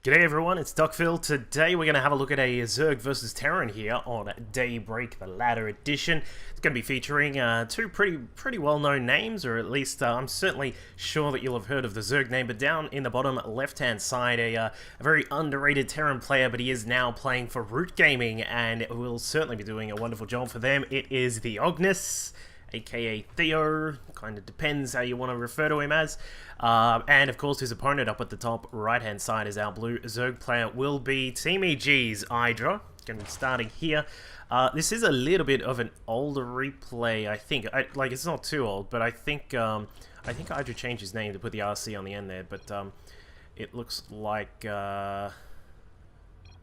G'day everyone, it's Duckville. Today we're going to have a look at a Zerg versus Terran here on Daybreak, the ladder edition. It's going to be featuring two pretty well-known names, or at least I'm certainly sure that you'll have heard of the Zerg name, but down in the bottom left-hand side, a very underrated Terran player, but he is now playing for Root Gaming, and will certainly be doing a wonderful job for them. It is ZvT, aka Theo, kind of depends how you want to refer to him as. And of course his opponent up at the top right hand side is our blue Zerg player, will be Team EG's Hydra. Going to be starting here. This is a little bit of an older replay, I think. Like, it's not too old, but I think Hydra changed his name to put the RC on the end there, but it looks like... what are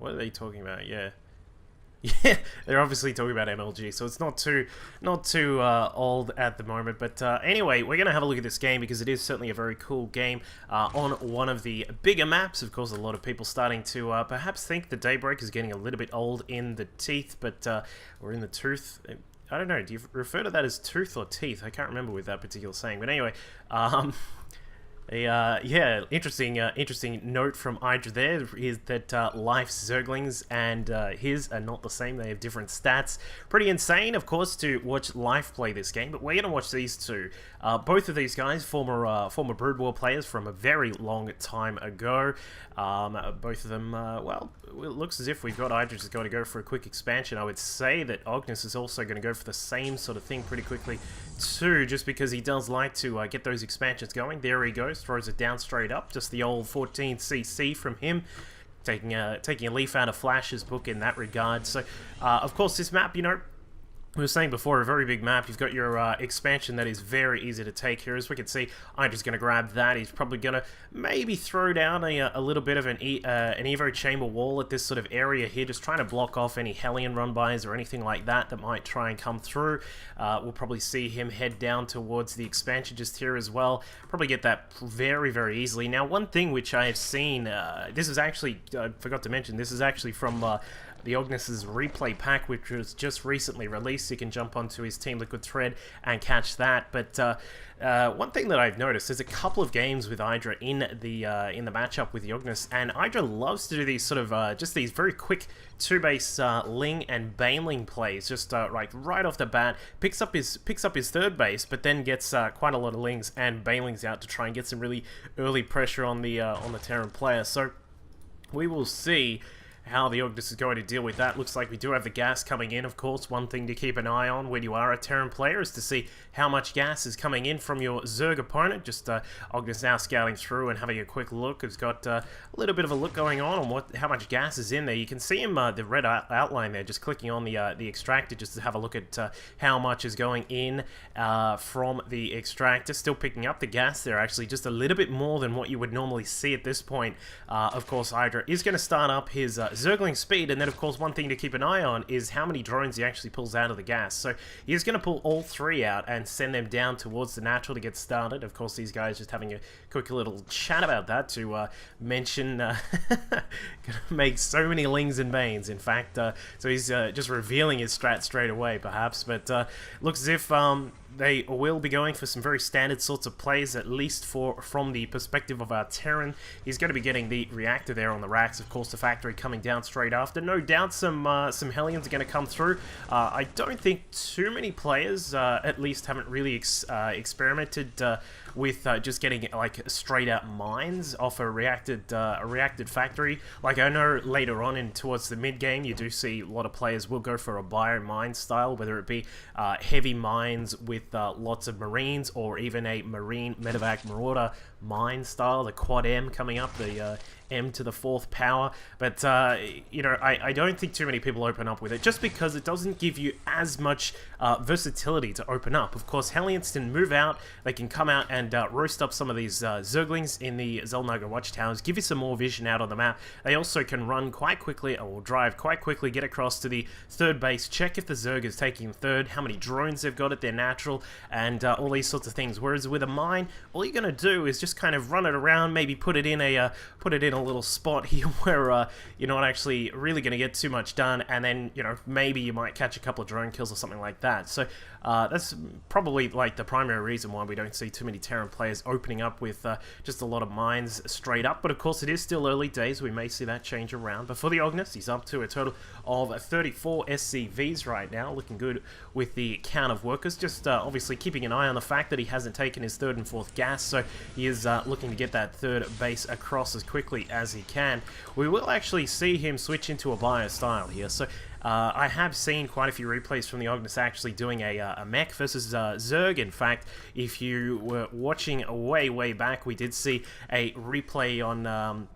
they talking about? Yeah. Yeah, they're obviously talking about MLG, so it's not too old at the moment. But anyway, we're going to have a look at this game because it is certainly a very cool game on one of the bigger maps. Of course, a lot of people starting to perhaps think the Daybreak is getting a little bit old in the teeth, but or in the tooth. I don't know, do you refer to that as tooth or teeth? I can't remember with that particular saying, but anyway, yeah, interesting note from Hydra there is that Life's Zerglings and his are not the same. They have different stats. Pretty insane, of course, to watch Life play this game, but we're going to watch these two. Both of these guys, former Brood War players from a very long time ago. Both of them, well, it looks as if we've got Hydra just going to go for a quick expansion. I would say that Ognis is also going to go for the same sort of thing pretty quickly too, just because he does like to get those expansions going. There he goes, throws it down straight up, just the old 14cc from him. Taking a leaf out of Flash's book in that regard. So, of course, this map, you know, we were saying before, a very big map. You've got your expansion that is very easy to take here. As we can see, I'm just going to grab that. He's probably going to maybe throw down a little bit of an Evo chamber wall at this sort of area here, just trying to block off any Hellion run-bys or anything like that that might try and come through. We'll probably see him head down towards the expansion just here as well. Probably get that very, very easily. Now, one thing which I have seen, this is actually, I forgot to mention, this is actually from... the Ognis' replay pack, which was just recently released. You can jump onto his Team Liquid thread and catch that. But one thing that I've noticed, there's a couple of games with Hydra in the matchup with the Ognis, and Hydra loves to do these sort of just these very quick two-base Ling and Baneling plays, just like right off the bat. Picks up his third base, but then gets quite a lot of Lings and Banelings out to try and get some really early pressure on the Terran player. So we will see how the Ognis is going to deal with that. Looks like we do have the gas coming in, of course. One thing to keep an eye on when you are a Terran player is to see how much gas is coming in from your Zerg opponent. Just Ognis now scouting through and having a quick look. He's got a little bit of a look going on how much gas is in there. You can see him, the red outline there, just clicking on the extractor just to have a look at how much is going in from the extractor. Still picking up the gas there, actually, just a little bit more than what you would normally see at this point. Of course, Hydra is going to start up his Zergling speed, and then of course one thing to keep an eye on is how many drones he actually pulls out of the gas. So he's going to pull all three out and send them down towards the natural to get started. Of course, these guys just having a quick little chat about that to mention gonna make so many Lings and Banes, in fact. So he's just revealing his strat straight away, perhaps, but looks as if they will be going for some very standard sorts of plays, at least from the perspective of our Terran. He's going to be getting the reactor there on the racks, of course, the factory coming down straight after. No doubt some Hellions are going to come through. I don't think too many players, at least, haven't really experimented with just getting like straight out mines off a reacted factory. Like, I know later on in towards the mid game, you do see a lot of players will go for a bio mine style, whether it be heavy mines with lots of Marines, or even a Marine Medevac Marauder mine style, the Quad M coming up, the M to the 4th power. But you know, I don't think too many people open up with it, just because it doesn't give you as much versatility to open up. Of course, Hellions can move out, they can come out and roast up some of these Zerglings in the Xel'Naga watchtowers, give you some more vision out on the map. They also can run quite quickly, or drive quite quickly, get across to the third base, check if the Zerg is taking third, how many drones they've got at their natural, and all these sorts of things. Whereas with a mine, all you're going to do is just just kind of run it around, maybe put it in a little spot here where you're not actually really going to get too much done, and then, you know, maybe you might catch a couple of drone kills or something like that. So that's probably like the primary reason why we don't see too many Terran players opening up with just a lot of mines straight up. But of course, it is still early days. We may see that change around. But for the Ognis, he's up to a total of 34 SCVs right now, looking good with the count of workers. Just obviously keeping an eye on the fact that he hasn't taken his third and fourth gas, so he is looking to get that third base across as quickly as he can. We will actually see him switch into a bio style here. So I have seen quite a few replays from the Ognis actually doing a mech versus Zerg. In fact, if you were watching way back, we did see a replay on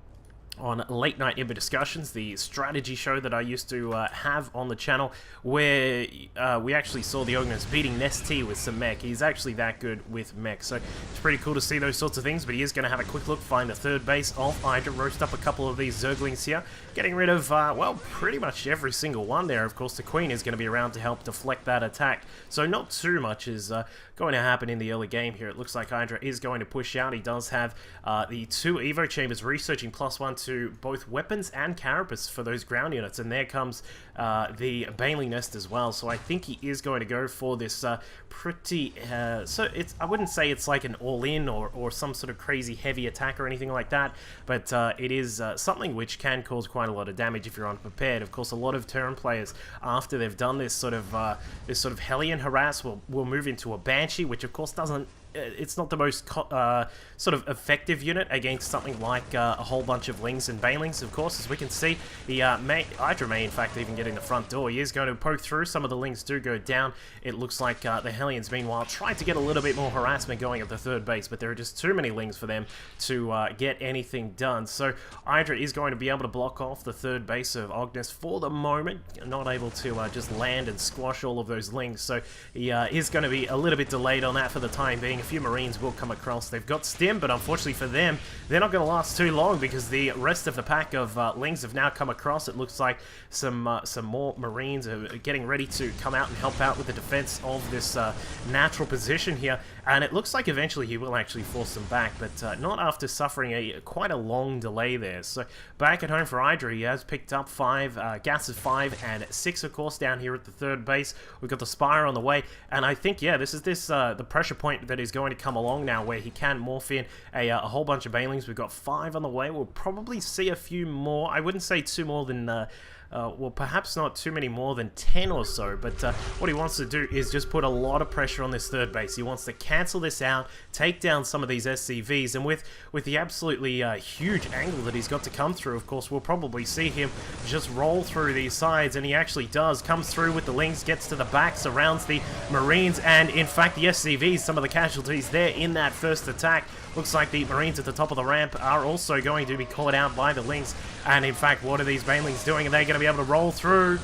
Late Night Imber Discussions, the strategy show that I used to have on the channel, where we actually saw the Ognis beating Nest-T with some mech. He's actually that good with mech, so it's pretty cool to see those sorts of things. But he is going to have a quick look, find the third base of Hydra, roast up a couple of these Zerglings here, getting rid of, well, pretty much every single one there. Of course, the Queen is going to be around to help deflect that attack, so not too much is going to happen in the early game here. It looks like Hydra is going to push out. He does have the 2 Evo Chambers researching +1 to both weapons and carapace for those ground units, and there comes the Baneling Nest as well. So I think he is going to go for this pretty so it's, I wouldn't say it's like an all-in or some sort of crazy heavy attack or anything like that, but it is something which can cause quite a lot of damage if you're unprepared. Of course, a lot of Terran players, after they've done this sort of Hellion harass, will move into a Banshee, which of course doesn't, it's not the most sort of effective unit against something like a whole bunch of Lings and Banelings. Of course, as we can see, the Hydra may in fact even get in the front door. He is going to poke through. Some of the Lings do go down. It looks like the Hellions, meanwhile, try to get a little bit more harassment going at the third base, but there are just too many Lings for them to get anything done. So Hydra is going to be able to block off the third base of Ognis for the moment, not able to just land and squash all of those Lings. So he is going to be a little bit delayed on that for the time being. A few Marines will come across. They've got Stim, but unfortunately for them, they're not going to last too long because the rest of the pack of Lings have now come across. It looks like some more Marines are getting ready to come out and help out with the defense of this natural position here, and it looks like eventually he will actually force them back, but not after suffering quite a long delay there. So back at home for Hydra, he has picked up 5 gases, 5 and 6 of course down here at the third base. We've got the Spire on the way, and I think, yeah, this is the pressure point that is going to come along now, where he can morph in a whole bunch of Banelings. We've got 5 on the way. We'll probably see a few more. I wouldn't say too more than well, perhaps not too many more than 10 or so, but what he wants to do is just put a lot of pressure on this third base. He wants to cancel this out, take down some of these SCVs, and with the absolutely huge angle that he's got to come through, of course, we'll probably see him just roll through these sides, and he actually does. Comes through with the Lings, gets to the back, surrounds the Marines, and in fact the SCVs, some of the casualties there in that first attack. Looks like the Marines at the top of the ramp are also going to be caught out by the Lings, and in fact, what are these Banelings doing? Are they going to be able to roll through?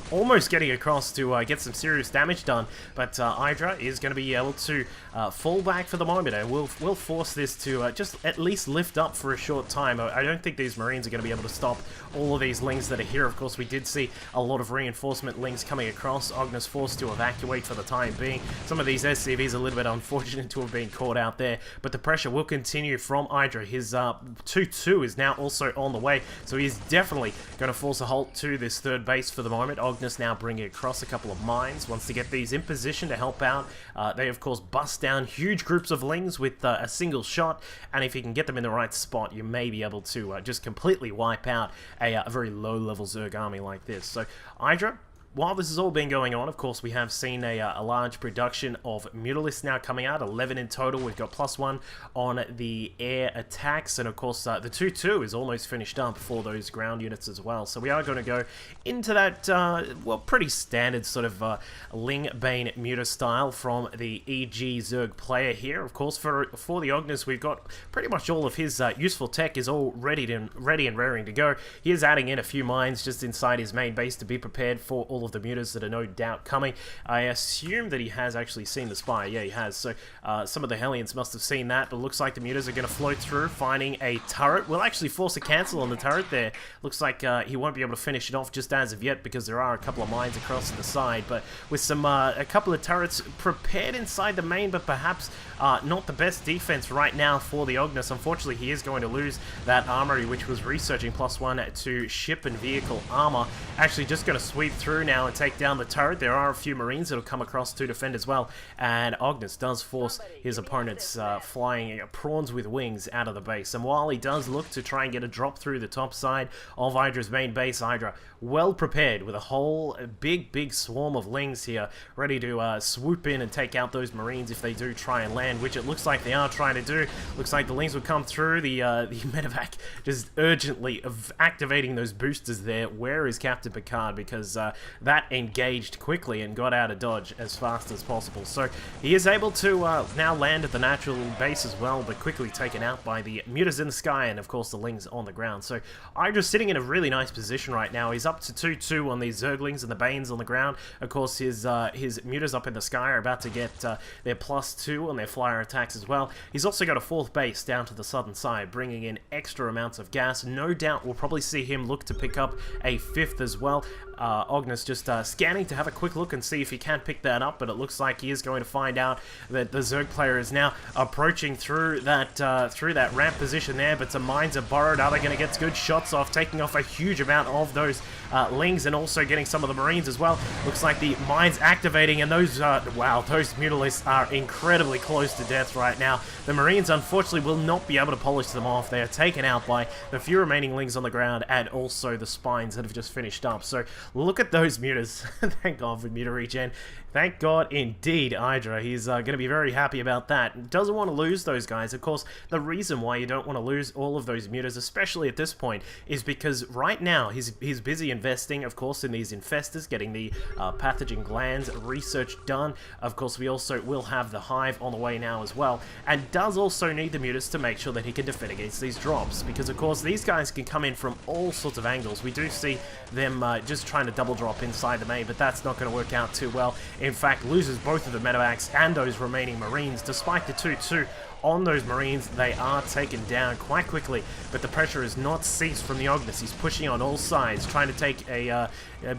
Almost getting across to get some serious damage done, but Hydra is going to be able to fall back for the moment, and we'll force this to just at least lift up for a short time. I don't think these Marines are going to be able to stop all of these Lings that are here. Of course, we did see a lot of reinforcement Lings coming across. Ognis forced to evacuate for the time being. Some of these SCVs are a little bit unfortunate to have been caught out there, but the pressure will continue from Hydra. His 2-2 is now also on the way, so he's definitely going to force a halt to this third base for the moment. Ognis now bringing across a couple of mines, wants to get these in position to help out. They of course bust down huge groups of Lings with a single shot, and if you can get them in the right spot, you may be able to just completely wipe out a very low level Zerg army like this. So Hydra, while this has all been going on, of course, we have seen a large production of Mutalisks now coming out, 11 in total. We've got +1 on the air attacks, and of course, the 2-2 is almost finished up for those ground units as well. So we are going to go into that, well, pretty standard sort of Ling Bane Muta style from the EG Zerg player here. Of course, for the Ognis, we've got pretty much all of his useful tech is all ready and raring to go. He is adding in a few mines just inside his main base to be prepared for all of the mutas that are no doubt coming. I assume that he has actually seen the spy. Yeah, he has. So some of the Hellions must have seen that, but looks like the mutas are going to float through, finding a turret. We'll actually force a cancel on the turret there. Looks like he won't be able to finish it off just as of yet because there are a couple of mines across the side, but with some a couple of turrets prepared inside the main, but perhaps not the best defense right now for the Ognis. Unfortunately, he is going to lose that armory, which was researching +1 to ship and vehicle armor. Actually just going to sweep through now and take down the turret. There are a few Marines that will come across to defend as well, and Ognis does force his opponents flying prawns with wings out of the base. And while he does look to try and get a drop through the top side of Hydra's main base, Hydra well prepared with a whole big swarm of lings here, ready to swoop in and take out those Marines if they do try and land, which it looks like they are trying to do. Looks like the lings will come through. The medevac just urgently activating those boosters there. Where is Captain Picard? Because that engaged quickly and got out of dodge as fast as possible. So he is able to now land at the natural base as well, but quickly taken out by the mutas in the sky and of course the lings on the ground. So Hydra's sitting in a really nice position right now. He's up to 2-2 on these Zerglings and the Banes on the ground. Of course, his mutas up in the sky are about to get their +2 on their flyer attacks as well. He's also got a 4th base down to the southern side, bringing in extra amounts of gas. No doubt we'll probably see him look to pick up a 5th as well. Ognis just scanning to have a quick look and see if he can pick that up, but it looks like he is going to find out that the Zerg player is now approaching through that ramp position there, but some mines are borrowed. Are they going to get good shots off, taking off a huge amount of those lings and also getting some of the Marines as well? Looks like the mines activating, and those wow, those mutalisks are incredibly close to death right now. The Marines unfortunately will not be able to polish them off. They are taken out by the few remaining lings on the ground and also the spines that have just finished up. So look at those mutas. Thank God for muta regen. Thank God indeed, Hydra. He's going to be very happy about that. Doesn't want to lose those guys. Of course, the reason why you don't want to lose all of those mutas, especially at this point, is because right now he's busy investing, of course, in these infestors, getting the pathogen glands research done. Of course, we also will have the hive on the way now as well, and does also need the mutas to make sure that he can defend against these drops, because of course these guys can come in from all sorts of angles. We do see them just trying to double drop inside the main, but that's not going to work out too well. In fact, loses both of the medevacs and those remaining Marines. Despite the 2-2 on those Marines, they are taken down quite quickly, but the pressure has not ceased from the Ognis. He's pushing on all sides, trying to take a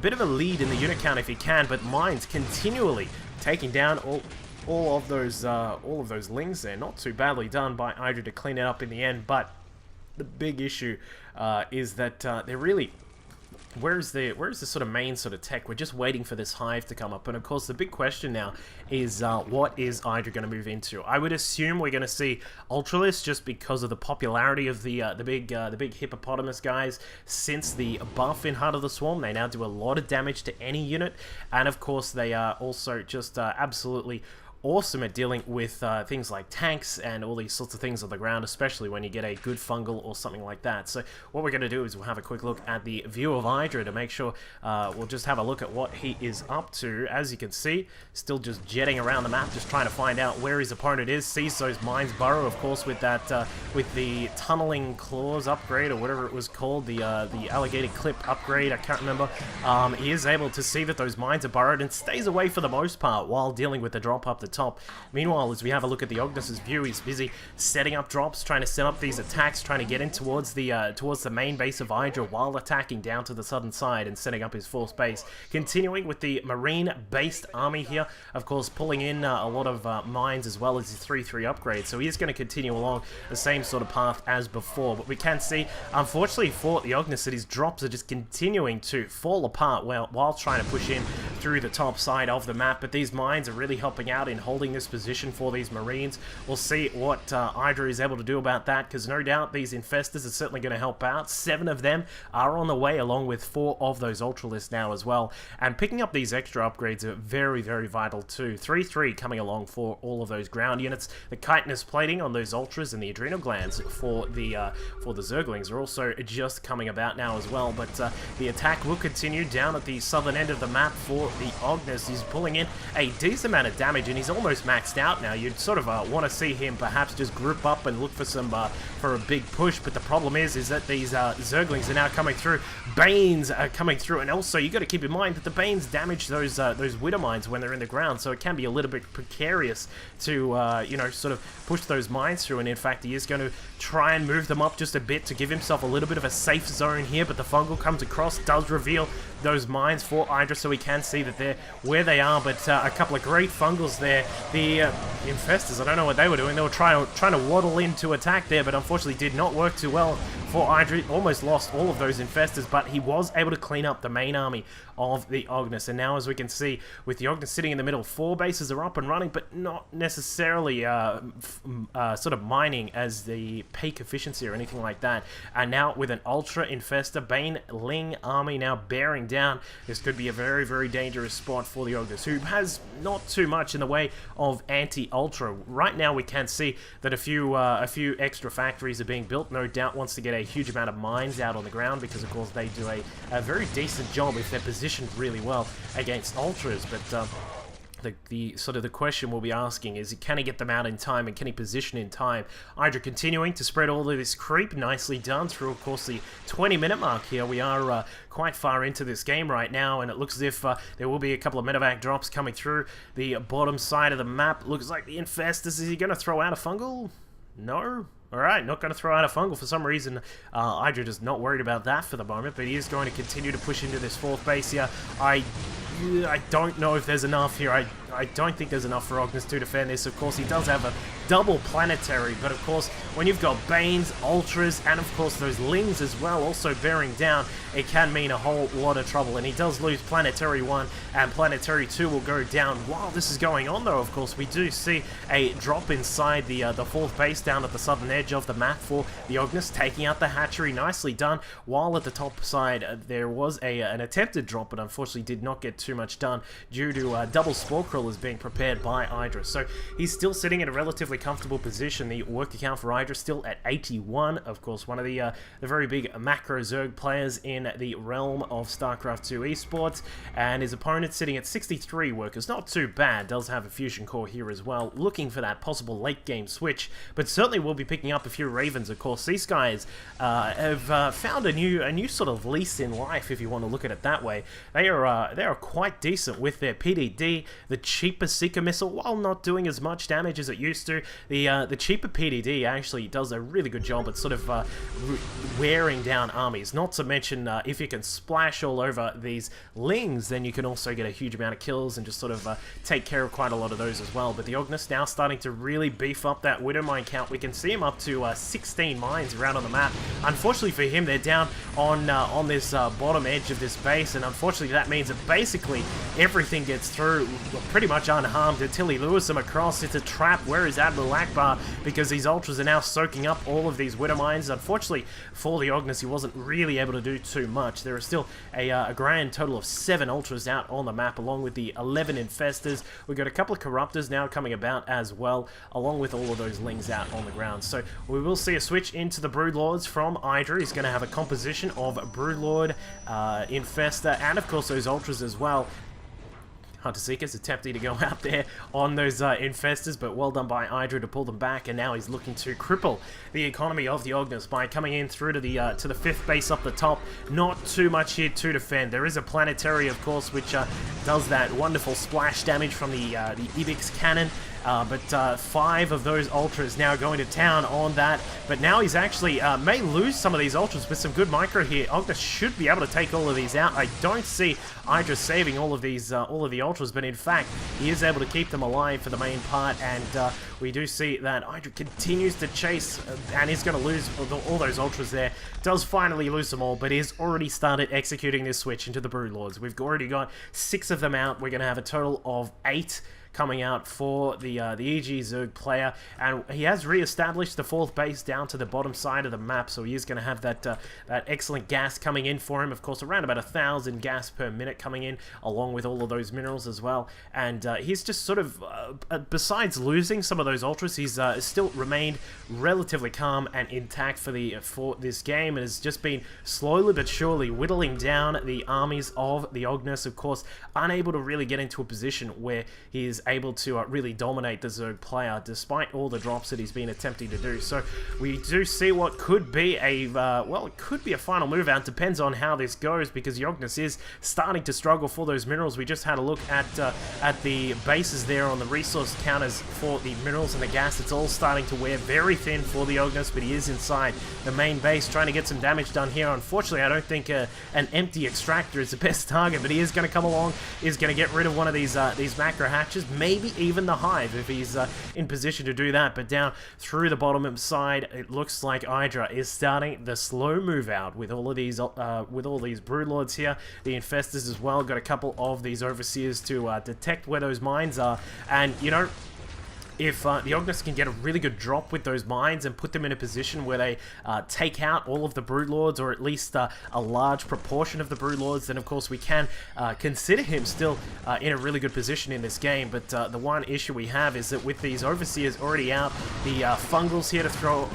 bit of a lead in the unit count if he can, but mines continually taking down all of those lings there. Not too badly done by Hydra to clean it up in the end, but the big issue is that they're really... Where's the sort of main sort of tech? We're just waiting for this hive to come up, and of course the big question now is what is Hydra going to move into? I would assume we're going to see Ultralisk, just because of the popularity of the big hippopotamus guys. Since the buff in Heart of the Swarm, they now do a lot of damage to any unit, and of course they are also just absolutely awesome at dealing with things like tanks and all these sorts of things on the ground, especially when you get a good fungal or something like that. So what we're going to do is we'll have a quick look at the view of Hydra to make sure we'll just have a look at what he is up to. As you can see, still just jetting around the map, just trying to find out where his opponent is. Sees those mines burrow, of course, with that with the tunneling claws upgrade or whatever it was called, the alligator clip upgrade, I can't remember. He is able to see that those mines are burrowed and stays away for the most part while dealing with the drop up the top. Meanwhile, as we have a look at the Ognis' view, he's busy setting up drops, trying to set up these attacks, trying to get in towards the main base of Hydra while attacking down to the southern side and setting up his 4th base. Continuing with the Marine-based army here, of course, pulling in a lot of mines as well as his 3-3 upgrade. So he is going to continue along the same sort of path as before. But we can see, unfortunately for the Ognis, that his drops are just continuing to fall apart while trying to push in through the top side of the map. But these mines are really helping out in holding this position for these Marines. We'll see what Hydra is able to do about that, because no doubt these infestors are certainly going to help out. 7 of them are on the way, along with 4 of those Ultralisks now as well. And picking up these extra upgrades are very, very vital too. 3-3 coming along for all of those ground units. The chitinous plating on those Ultras and the adrenal glands for the Zerglings are also just coming about now as well. But the attack will continue down at the southern end of the map for the Ognis. He's pulling in a decent amount of damage, and he's he's almost maxed out now. You'd sort of want to see him perhaps just group up and look for some for a big push, but the problem is that these Zerglings are now coming through. Banes are coming through, and also you got to keep in mind that the Banes damage those Widow Mines when they're in the ground, so it can be a little bit precarious to you know, sort of push those mines through. And in fact, he is going to try and move them up just a bit to give himself a little bit of a safe zone here, but the fungal comes across, does reveal those mines for Hydra, so we can see that they're where they are. But a couple of great fungals there. The Infestors, I don't know what they were doing. They were trying to waddle in to attack there, but unfortunately did not work too well for Hydra. Almost lost all of those Infestors, but he was able to clean up the main army of the Ognis. And now, as we can see, with the Ognis sitting in the middle, 4 bases are up and running, but not necessarily sort of mining as the peak efficiency or anything like that. And now with an Ultra Infestor Bane Ling army now bearing down, this could be a very, very dangerous spot for the Ognis, who has not too much in the way of anti-Ultra. Right now we can see that a few extra factories are being built. No doubt wants to get a huge amount of mines out on the ground, because of course they do a very decent job if they're positioned really well against Ultras. But the sort of the question we'll be asking is, can he get them out in time, and can he position in time? Hydra continuing to spread all of this creep, nicely done through, of course, the 20-minute mark here. We are quite far into this game right now, and it looks as if there will be a couple of medevac drops coming through the bottom side of the map. Looks like the Infestors, is he going to throw out a fungal? No? Alright, not going to throw out a fungal for some reason. Hydra is not worried about that for the moment, but he is going to continue to push into this 4th base here. I don't know if there's enough here. I don't think there's enough for Ognis to defend this. Of course, he does have a double planetary, but of course, when you've got Banes, Ultras, and of course those Lings as well also bearing down, it can mean a whole lot of trouble. And he does lose Planetary 1, and Planetary 2 will go down. While this is going on, though, of course, we do see a drop inside the 4th base down at the southern edge of the map for the Ognis, taking out the hatchery. Nicely done. While at the top side, there was an attempted drop, but unfortunately did not get too much done due to double Spore Crawlers being prepared by Hydra. So he's still sitting in a relatively comfortable position. The work account for Hydra still at 81. Of course, one of the very big macro Zerg players in the realm of StarCraft 2 esports, and his opponent sitting at 63 workers. Not too bad. Does have a fusion core here as well, looking for that possible late game switch, but certainly will be picking up a few Ravens. Of course, these guys have found a new sort of lease in life, if you want to look at it that way. They are quite decent with their PDD, the cheaper Seeker missile, while not doing as much damage as it used to. The cheaper PDD actually does a really good job at sort of wearing down armies. Not to mention, if you can splash all over these Lings, then you can also get a huge amount of kills and just sort of take care of quite a lot of those as well. But the Ognis now starting to really beef up that Widow Mine count. We can see him up to 16 mines around on the map. Unfortunately for him, they're down on this bottom edge of this base, and unfortunately that means that basically everything gets through pretty much unharmed until he lures them across. It's a trap. Where is Admiral Akbar? Because these Ultras are now soaking up all of these Widow Mines. Unfortunately for the Ognis, he wasn't really able to do too much. There are still a grand total of 7 Ultras out on the map, along with the 11 Infestors. We've got a couple of Corruptors now coming about as well, along with all of those Lings out on the ground. So we will see a switch into the Broodlords from Hydra. He's going to have a composition of Broodlord, Infestor, and of course those Ultras as well. Hunter Seekers attempting to go out there on those Infestors, but well done by Hydra to pull them back, and now he's looking to cripple the economy of the Ognis by coming in through to the 5th base up the top. Not too much here to defend. There is a Planetary, of course, which does that wonderful splash damage from the Ebix cannon. But 5 of those Ultras now going to town on that. But now he's actually may lose some of these Ultras with some good micro here. Ognis should be able to take all of these out. I don't see Hydra saving all of these, all of the Ultras, but in fact, he is able to keep them alive for the main part. And we do see that Hydra continues to chase, and he's going to lose all those Ultras there. Does finally lose them all, but he's already started executing this switch into the Broodlords. We've already got 6 of them out. We're going to have a total of 8 coming out for the EG Zerg player, and he has re-established the 4th base down to the bottom side of the map, so he is going to have that that excellent gas coming in for him. Of course, around about 1,000 gas per minute coming in, along with all of those minerals as well. And he's just sort of, besides losing some of those Ultras, he's still remained relatively calm and intact for this game, and has just been slowly but surely whittling down the armies of the Ognis. Of course, unable to really get into a position where he is able to really dominate the Zerg player, despite all the drops that he's been attempting to do. So we do see what could be a, well, it could be a final move out. Depends on how this goes, because Ognis is starting to struggle for those minerals. We just had a look at the bases there on the resource counters for the minerals and the gas. It's all starting to wear very thin for the Ognis, but he is inside the main base trying to get some damage done here. Unfortunately, I don't think an empty extractor is the best target, but he is going to come along, is going to get rid of one of these macro hatches, maybe even the hive if he's in position to do that. But down through the bottom side, it looks like Hydra is starting the slow move out with all of these broodlords here, the infestors as well. Got a couple of these overseers to detect where those mines are, and you know, if the Ognis can get a really good drop with those mines and put them in a position where they take out all of the broodlords, or at least a large proportion of the broodlords, then of course we can consider him still in a really good position in this game. But the one issue we have is that with these overseers already out, the fungals here to throw,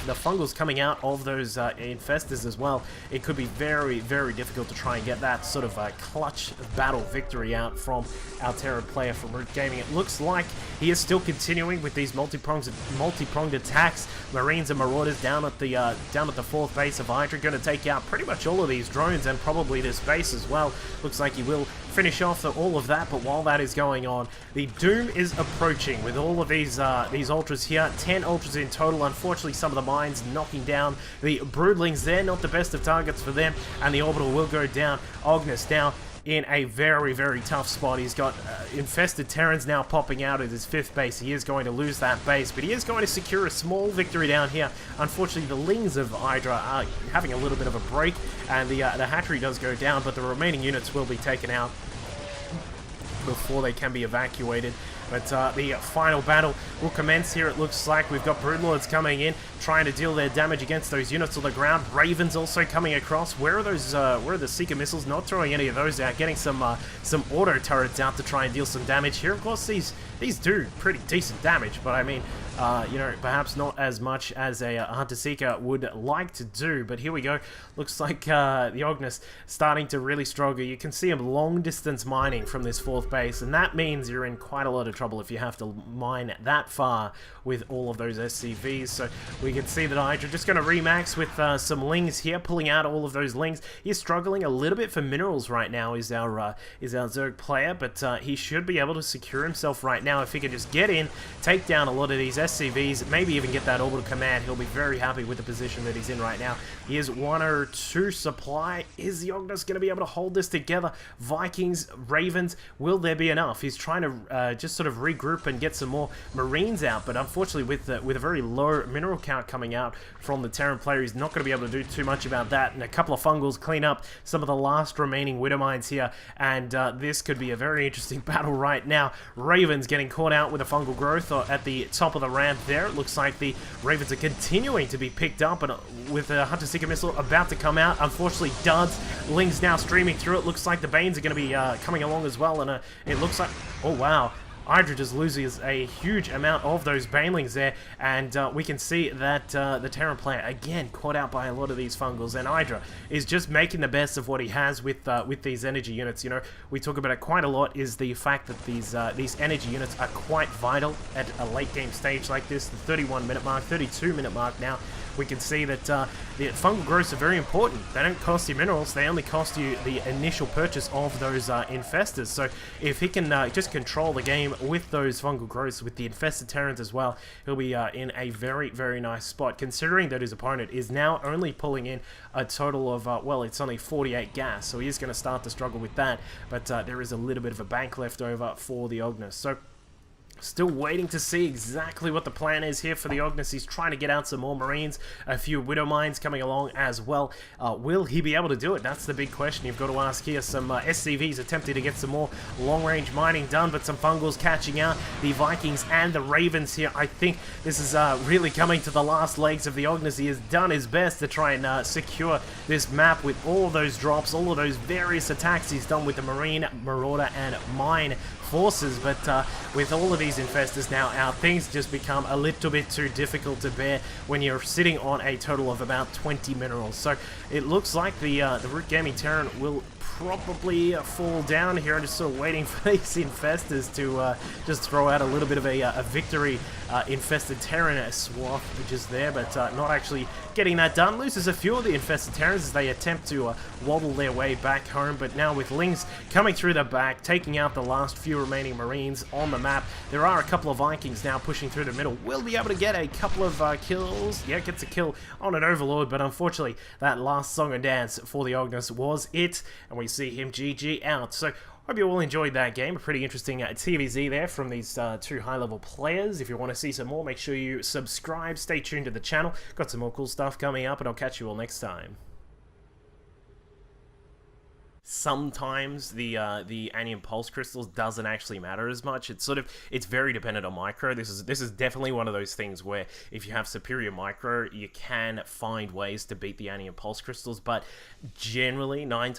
the fungals coming out of those infestors as well, it could be very, very difficult to try and get that sort of clutch battle victory out from our Terran player from Root Gaming. It looks like he is still continuing with these multi-pronged attacks. Marines and Marauders down at the fourth base of Hydra, going to take out pretty much all of these drones and probably this base as well. Looks like he will finish off all of that, but while that is going on, the Doom is approaching with all of these ultras here. 10 ultras in total. Unfortunately, some of the mines knocking down the broodlings there, not the best of targets for them, and the orbital will go down. Ognis now in a very, very tough spot. He's got infested Terrans now popping out at his fifth base. He is going to lose that base, but he is going to secure a small victory down here. Unfortunately, the Lings of Hydra are having a little bit of a break, and the hatchery does go down, but the remaining units will be taken out before they can be evacuated. But the final battle will commence here. It looks like we've got broodlords coming in, trying to deal their damage against those units on the ground. Ravens also coming across. Where are those? Where are the Seeker missiles? Not throwing any of those out. Getting some auto turrets out to try and deal some damage here. Of course, these do pretty decent damage, but I mean, you know, perhaps not as much as a Hunter Seeker would like to do. But here we go. Looks like the Ognis starting to really struggle. You can see him long distance mining from this fourth base, and that means you're in quite a lot of trouble if you have to mine that far with all of those SCVs. So we can see that Hydra just going to remax with some Lings here, pulling out all of those Lings. He's struggling a little bit for minerals right now, is our Zerg player, but he should be able to secure himself right now if he can just get in, take down a lot of these SCVs, maybe even get that orbital command. He'll be very happy with the position that he's in right now. He is 102 supply. Is the Ognis going to be able to hold this together? Vikings, Ravens, will there be enough? He's trying to just sort of regroup and get some more Marines out, but unfortunately with a very low mineral count coming out from the Terran player, he's not going to be able to do too much about that. And a couple of fungals clean up some of the last remaining Widow Mines here, and this could be a very interesting battle right now. Ravens getting caught out with a fungal growth at the top of the ramp there. It looks like the Ravens are continuing to be picked up, and with a Hunter Seeker missile about to come out, unfortunately duds. Lings now streaming through it. Looks like the Banes are going to be coming along as well, and it looks like, oh wow, Hydra just loses a huge amount of those Banelings there, and we can see that the Terran player, again, caught out by a lot of these fungals, and Hydra is just making the best of what he has with these energy units. You know, we talk about it quite a lot, is the fact that these energy units are quite vital at a late game stage like this, the 31-minute mark, 32-minute mark now. We can see that the fungal growths are very important. They don't cost you minerals, they only cost you the initial purchase of those infestors. So if he can just control the game with those fungal growths, with the infested Terrans as well, he'll be in a very, very nice spot, considering that his opponent is now only pulling in a total of, well, it's only 48 gas, so he is going to start to struggle with that, but there is a little bit of a bank left over for the Ognis. So still waiting to see exactly what the plan is here for the Ognis. He's trying to get out some more Marines, a few Widow Mines coming along as well. Will he be able to do it? That's the big question you've got to ask here. Some SCVs attempting to get some more long-range mining done, but some fungals catching out the Vikings and the Ravens here. I think this is really coming to the last legs of the Ognis. He has done his best to try and secure this map with all of those drops, all of those various attacks he's done with the Marine, Marauder, and Mine forces, but with all of these infestors now out, things just become a little bit too difficult to bear when you're sitting on a total of about 20 minerals. So it looks like the Root Gaming Terran will probably fall down here. I'm just sort of waiting for these infestors to just throw out a little bit of a victory. Infested Terran swath just there, but not actually getting that done. Loses a few of the infested Terrans as they attempt to waddle their way back home, but now with Lings coming through the back, taking out the last few remaining Marines on the map. There are a couple of Vikings now pushing through the middle. Will be able to get a couple of kills. Yeah, gets a kill on an Overlord, but unfortunately that last song and dance for the Ognis was it, and we see him GG out. So hope you all enjoyed that game. A pretty interesting TVZ there from these two high-level players. If you want to see some more, make sure you subscribe. Stay tuned to the channel. Got some more cool stuff coming up, and I'll catch you all next time. Sometimes the anion pulse crystals doesn't actually matter as much. It's very dependent on micro. This is definitely one of those things where if you have superior micro, you can find ways to beat the anion pulse crystals, but generally 9